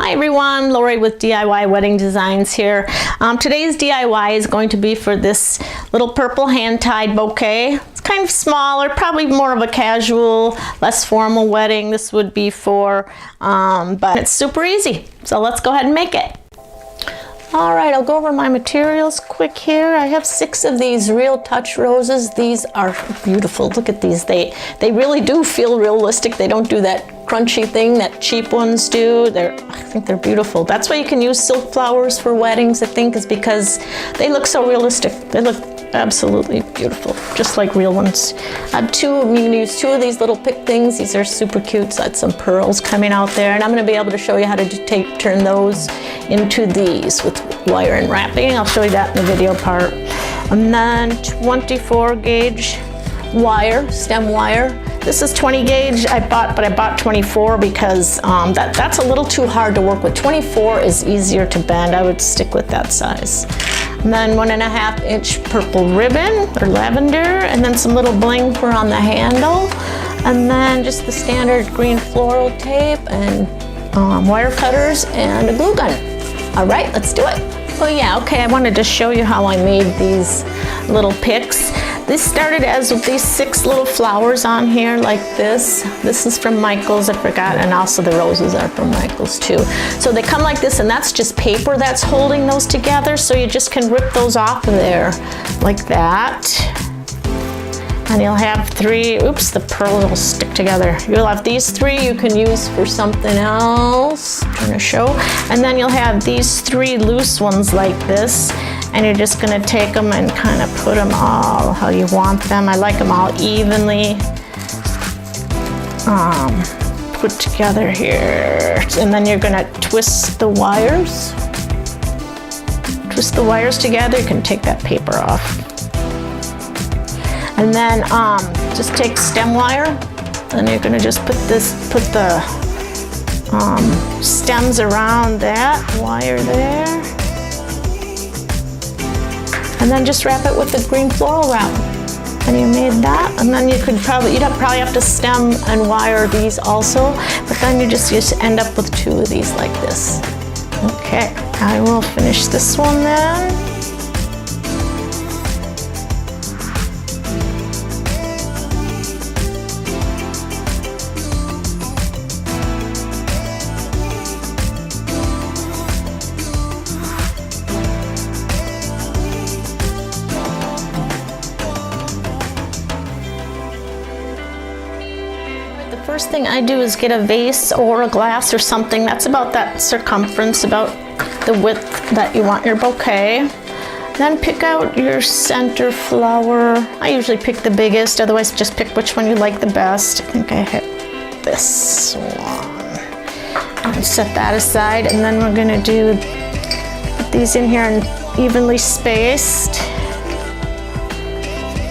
Hi everyone, Lori with DIY Wedding Designs here. Today's DIY is going to be for this little purple hand-tied bouquet. It's kind of smaller, probably more of a casual, less formal wedding this would be for, but it's super easy. So let's go ahead and make it. All right, I'll go over my materials quick here. I have 6 of these Real Touch roses. These are beautiful. Look at these. They really do feel realistic. They don't do that crunchy thing that cheap ones do. I think they're beautiful. That's why you can use silk flowers for weddings, I think, is because they look so realistic. They look absolutely beautiful, just like real ones. I have you can use 2 of these little pick things. These are super cute. So I had some pearls coming out there, and I'm going to be able to show you how to turn those into these with wire and wrapping. I'll show you that in the video part. And then 24 gauge wire, stem wire. This is 20 gauge but I bought 24 because that's a little too hard to work with. 24 is easier to bend. I would stick with that size. And then 1.5 inch purple ribbon or lavender, and then some little bling for on the handle, and then just the standard green floral tape and wire cutters and a glue gun. All right, let's do it. Oh yeah, okay, I wanted to show you how I made these little picks. This started as with these 6 little flowers on here like this. This is from Michael's, I forgot, and also the roses are from Michael's too. So they come like this, and that's just paper that's holding those together, so you just can rip those off of there like that. And you'll have 3, oops, the pearl will stick together. You'll have these 3 you can use for something else, I'm trying to show. And then you'll have these 3 loose ones like this. And you're just gonna take them and kind of put them all how you want them. I like them all evenly put together here. And then you're gonna twist the wires. Twist the wires together. You can take that paper off. And then just take stem wire, and you're gonna just put the stems around that wire there. And then just wrap it with the green floral wrap. And you made that, and then you'd probably have to stem and wire these also, but then you just end up with 2 of these like this. Okay, I will finish this one then. First thing I do is get a vase or a glass or something that's about that circumference, about the width that you want your bouquet. Then pick out your center flower. I usually pick the biggest, otherwise just pick which one you like the best. I think I hit this one. And set that aside, and then we're gonna put these in here and evenly spaced.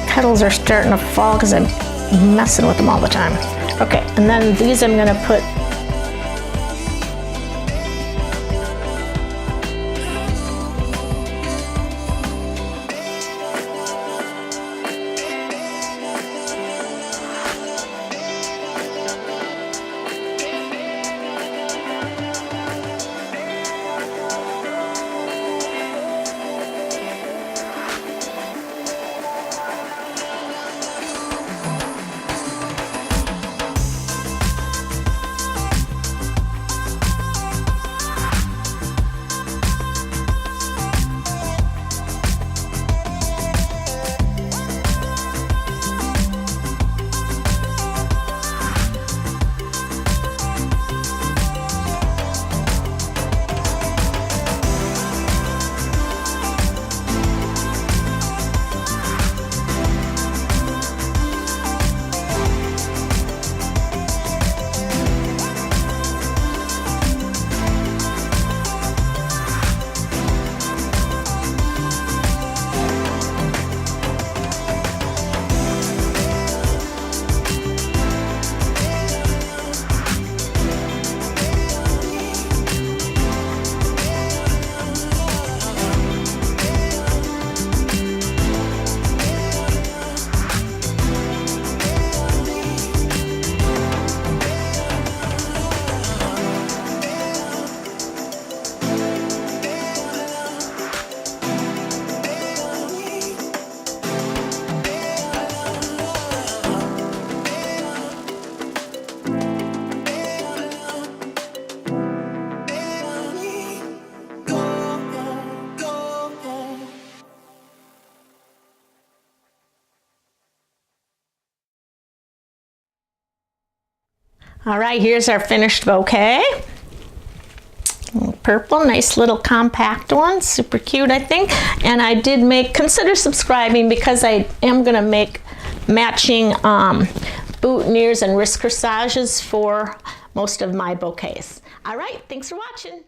Petals are starting to fall because I'm messing with them all the time. Okay, and then these I'm gonna put All right, here's our finished bouquet. Purple, nice little compact one, super cute, I think. And I did consider subscribing because I am gonna make matching boutonnieres and wrist corsages for most of my bouquets. All right, thanks for watching.